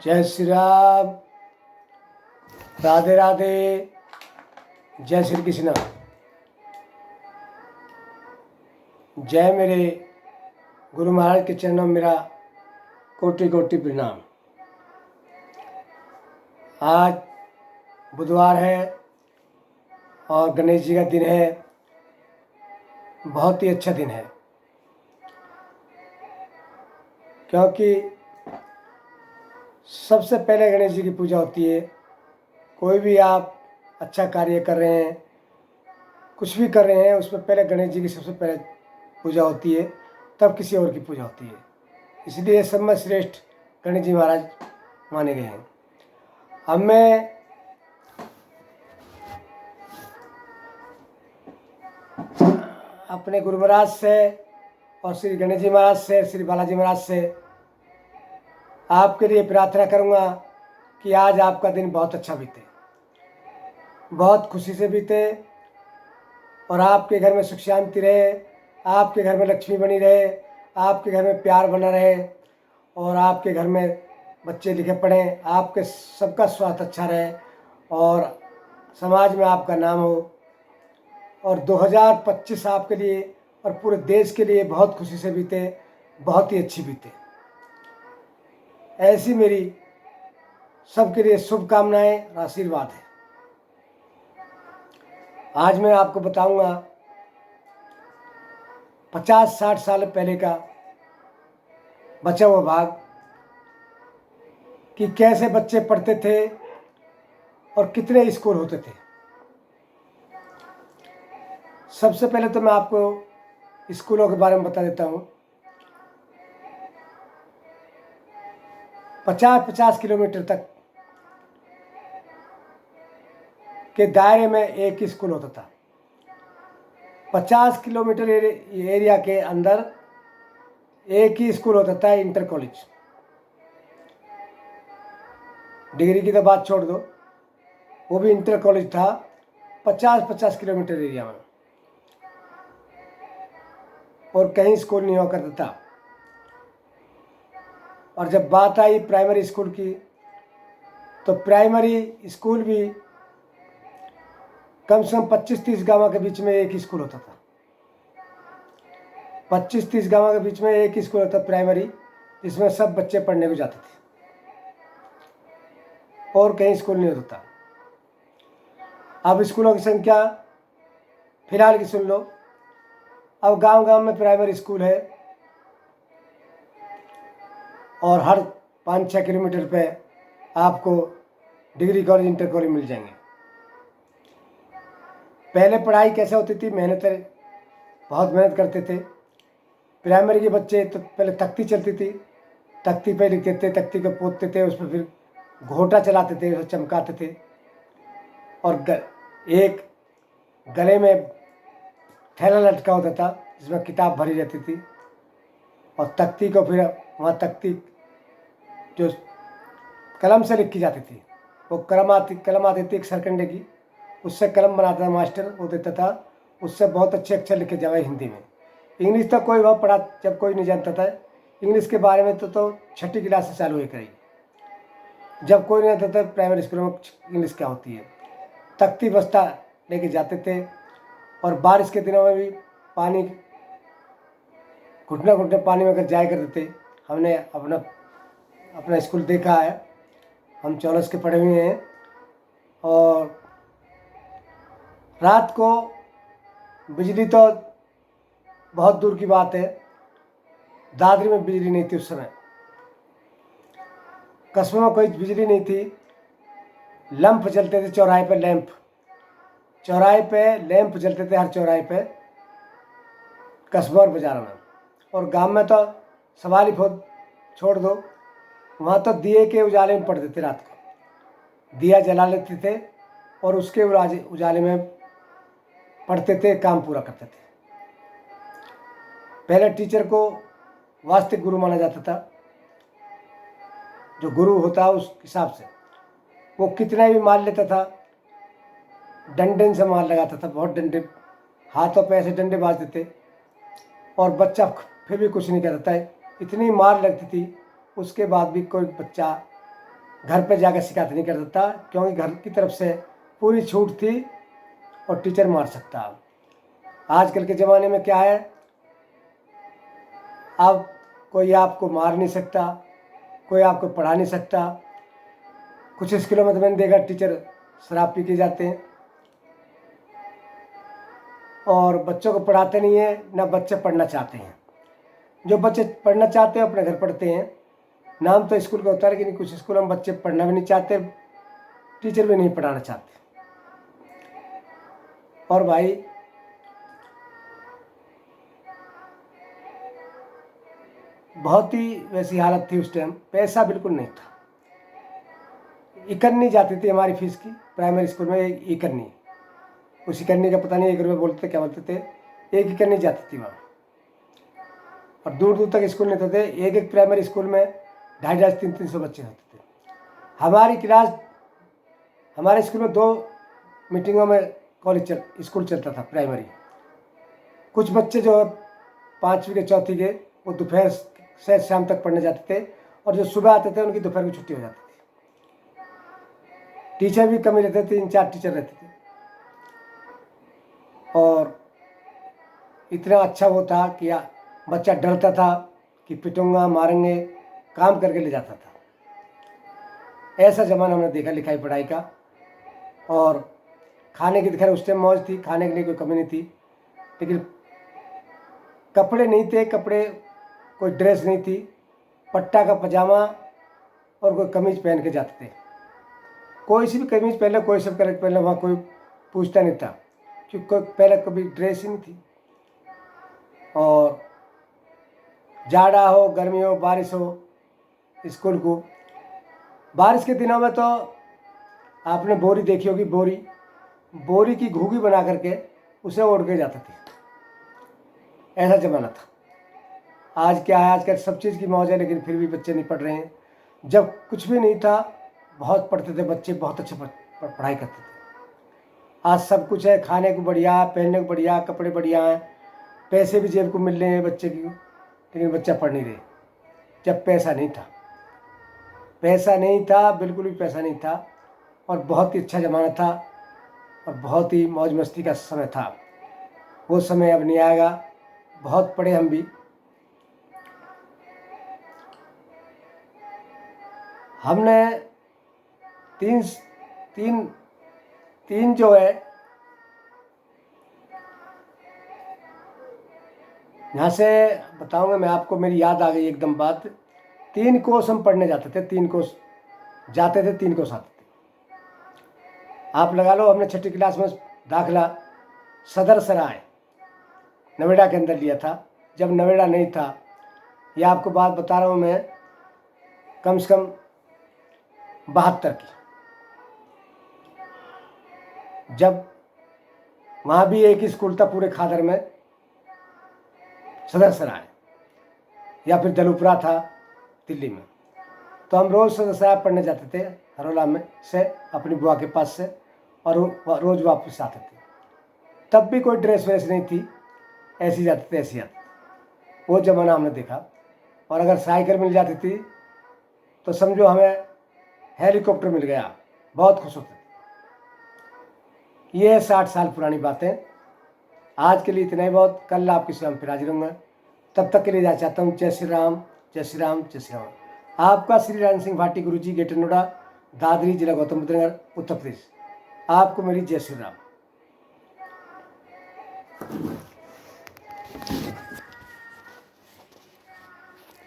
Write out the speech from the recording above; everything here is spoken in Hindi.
जय श्री राम, राधे राधे, जय श्री कृष्ण। जय मेरे गुरु महाराज के चरणों में मेरा कोटि कोटि प्रणाम। आज बुधवार है और गणेश जी का दिन है। बहुत ही अच्छा दिन है, क्योंकि सबसे पहले गणेश जी की पूजा होती है। कोई भी आप अच्छा कार्य कर रहे हैं, कुछ भी कर रहे हैं, उसमें पहले गणेश जी की सबसे पहले पूजा होती है, तब किसी और की पूजा होती है। इसलिए सब में श्रेष्ठ गणेश जी महाराज माने गए हैं। अब मैं अपने गुरु महाराज से और श्री गणेश जी महाराज से, श्री बालाजी महाराज से आपके लिए प्रार्थना करूंगा कि आज आपका दिन बहुत अच्छा बीते, बहुत खुशी से बीते, और आपके घर में सुख शांति रहे, आपके घर में लक्ष्मी बनी रहे, आपके घर में प्यार बना रहे, और आपके घर में बच्चे लिखे पढ़ें, आपके सबका स्वास्थ्य अच्छा रहे, और समाज में आपका नाम हो, और 2025 आपके लिए और पूरे देश के लिए बहुत खुशी से बीते, बहुत ही अच्छी बीते। ऐसी मेरी सबके लिए शुभकामनाएं और आशीर्वाद है। आज मैं आपको बताऊंगा 50-60 साल पहले का बचा हुआ भाग, कि कैसे बच्चे पढ़ते थे और कितने स्कूल होते थे। सबसे पहले तो मैं आपको स्कूलों के बारे में बता देता हूँ। 50-50 किलोमीटर तक के दायरे में एक ही स्कूल होता था। 50 किलोमीटर एरिया के अंदर एक ही स्कूल होता था, इंटर कॉलेज। डिग्री की तो बात छोड़ दो, वो भी इंटर कॉलेज था 50-50 किलोमीटर एरिया में, और कहीं स्कूल नहीं हुआ करता था। और जब बात आई प्राइमरी स्कूल की, तो प्राइमरी स्कूल भी कम से कम 25-30 गांवों के बीच में एक ही स्कूल होता था। 25-30 गांवों के बीच में एक ही स्कूल होता था प्राइमरी, जिसमें सब बच्चे पढ़ने को जाते थे, और कहीं स्कूल नहीं होता था। अब स्कूलों की संख्या फिलहाल की सुन लो। अब गांव गांव में प्राइमरी स्कूल है, और हर 5-6 किलोमीटर पे आपको डिग्री कॉलेज, इंटर कॉलेज मिल जाएंगे। पहले पढ़ाई कैसे होती थी? बहुत मेहनत करते थे। प्राइमरी के बच्चे तो पहले तख्ती चलती थी, तख्ती पे लिखते थे, तख्ती को पोतते थे, उस पर फिर घोटा चलाते थे, उसे चमकाते थे, और एक गले में थैला लटका होता था जिसमें किताब भरी रहती थी, और तख्ती को फिर वहाँ तख्ती जो कलम से लिखी जाती थी, वो कलम आती थी एक सरकंडे की, उससे कलम बनाता था मास्टर, वो देता था, उससे बहुत अच्छे अक्षर लिखे जाए हिंदी में। इंग्लिश तो कोई वह पढ़ा, जब कोई नहीं जानता था इंग्लिश के बारे में, तो 6ठी क्लास से चालू हुई करी, जब कोई नहीं जानता था प्राइमरी स्कूल में इंग्लिश क्या होती है। तख्ती बस्ता लेके जाते थे, और बारिश के दिनों में भी पानी, घुटने घुटने पानी में अगर जाया करते थे। हमने अपना स्कूल देखा है, हम 14 के पढ़े हुए हैं। और रात को बिजली तो बहुत दूर की बात है, दादरी में बिजली नहीं थी उस समय, कस्बों में कोई बिजली नहीं थी। लैंप जलते थे चौराहे पे, चौराहे पे लैंप जलते थे, हर चौराहे पे, कस्बों और बाजार में। और गांव में तो सवाल ही छोड़ दो, वहाँ तो दिए के उजाले में पढ़ते थे। रात को दिया जला लेते थे, और उसके उजाले में पढ़ते थे, काम पूरा करते थे। पहले टीचर को वास्तविक गुरु माना जाता था। जो गुरु होता है उस हिसाब से वो कितना भी मार लेता था, डंडे से मार लगाता था, बहुत डंडे, हाथों पे ऐसे डंडे बाजते थे, और बच्चा फिर भी कुछ नहीं कहता था। इतनी मार लगती थी, उसके बाद भी कोई बच्चा घर पे जाकर शिकायत नहीं कर सकता, क्योंकि घर की तरफ से पूरी छूट थी और टीचर मार सकता। आजकल के ज़माने में क्या है, अब कोई आपको मार नहीं सकता, कोई आपको पढ़ा नहीं सकता। कुछ स्कूलों में तो मैंने देखा टीचर शराब पी के जाते हैं और बच्चों को पढ़ाते नहीं है, ना बच्चे पढ़ना चाहते हैं। जो बच्चे पढ़ना चाहते हैं अपने घर पढ़ते हैं, नाम तो स्कूल का होता है, लेकिन कुछ स्कूलों में बच्चे पढ़ना भी नहीं चाहते, टीचर भी नहीं पढ़ाना चाहते। और भाई बहुत ही वैसी हालत थी उस टाइम, पैसा बिल्कुल नहीं था। इकन्नी जाती थी हमारी फीस की, प्राइमरी स्कूल में इकन्नी, उस इकन्नी का पता नहीं 1 रुपये बोलते क्या बोलते थे, एक इकन्नी जाती थी वहाँ। और दूर दूर तक स्कूल नहीं थे, एक प्राइमरी स्कूल में 250-300 बच्चे होते थे। हमारी क्लास, हमारे स्कूल में 2 मीटिंगों में स्कूल चलता था प्राइमरी। कुछ बच्चे जो 5वीं के 4थी के, वो दोपहर से शाम तक पढ़ने जाते थे, और जो सुबह आते थे उनकी दोपहर की छुट्टी हो जाती थी। टीचर भी कम ही रहते थे, 3-4 टीचर रहते थे। और इतना अच्छा वो था कि बच्चा डरता था कि पिटूंगा, मारेंगे, काम करके ले जाता था। ऐसा ज़माना हमने देखा लिखाई पढ़ाई का। और खाने की खैर उस टाइम मौज थी, खाने के लिए कोई कमी नहीं थी, लेकिन कपड़े नहीं थे, कोई ड्रेस नहीं थी, पट्टा का पजामा और कोई कमीज पहन के जाते थे। कोई सी भी कमीज पहन ले, कोई सब कलर पहन ले, वहाँ कोई पूछता नहीं था, क्योंकि कोई पहले कभी ड्रेस ही नहीं थी। और जाड़ा हो, गर्मी हो, बारिश हो, स्कूल को बारिश के दिनों में तो आपने बोरी देखी होगी, बोरी की घूगी बना करके उसे ओढ़ के जाते थे। ऐसा ज़माना था। आज क्या है, आजकल सब चीज़ की मौज है, लेकिन फिर भी बच्चे नहीं पढ़ रहे हैं। जब कुछ भी नहीं था, बहुत पढ़ते थे बच्चे, बहुत अच्छे पढ़ाई करते थे। आज सब कुछ है, खाने को बढ़िया, पहनने को बढ़िया, कपड़े बढ़िया हैं, पैसे भी जेब को मिल रहे हैं बच्चे की, लेकिन बच्चा पढ़ नहीं रहे। जब पैसा नहीं था, बिल्कुल भी पैसा नहीं था, और बहुत ही अच्छा ज़माना था, और बहुत ही मौज मस्ती का समय था। वो समय अब नहीं आएगा। बहुत पढ़े हम भी। हमने तीन जो है, यहाँ से बताऊंगा मैं आपको, मेरी याद आ गई एकदम बात। 3 कोर्स हम पढ़ने जाते थे, 3 कोर्स जाते थे, 3 कोर्स आते थे। आप लगा लो, हमने 6ठी क्लास में दाखिला सदर सराय नोएडा के अंदर लिया था। जब नोएडा नहीं था, यह आपको बात बता रहा हूँ मैं, कम से कम 72 की। जब वहाँ भी एक ही स्कूल था पूरे खादर में, सदर सराय, या फिर दलुपरा था दिल्ली में। तो हम रोज़ सदर सराय पढ़ने जाते थे, हरोला में से, अपनी बुआ के पास से, और रोज़ वापस आते थे। तब भी कोई ड्रेस व्रेस नहीं थी, ऐसी जाते थे, ऐसी आते थे। वो ज़माना हमने देखा। और अगर साइकिल मिल जाती थी तो समझो हमें हेलीकॉप्टर मिल गया, बहुत खुश होते थे। ये 60 साल पुरानी बातें। आज के लिए इतना ही बहुत। कल आपकी सेवा में फिर हाजिर होंगे। तब तक के लिए जा चाहता हूँ, जय श्री राम, जय श्री राम, जय श्री राम। आपका श्री राम सिंह भाटी गुरुजी, गेट नोएडा, दादरी जिला, गौतम बुद्ध नगर, उत्तर प्रदेश। आपको मेरी जय श्री राम।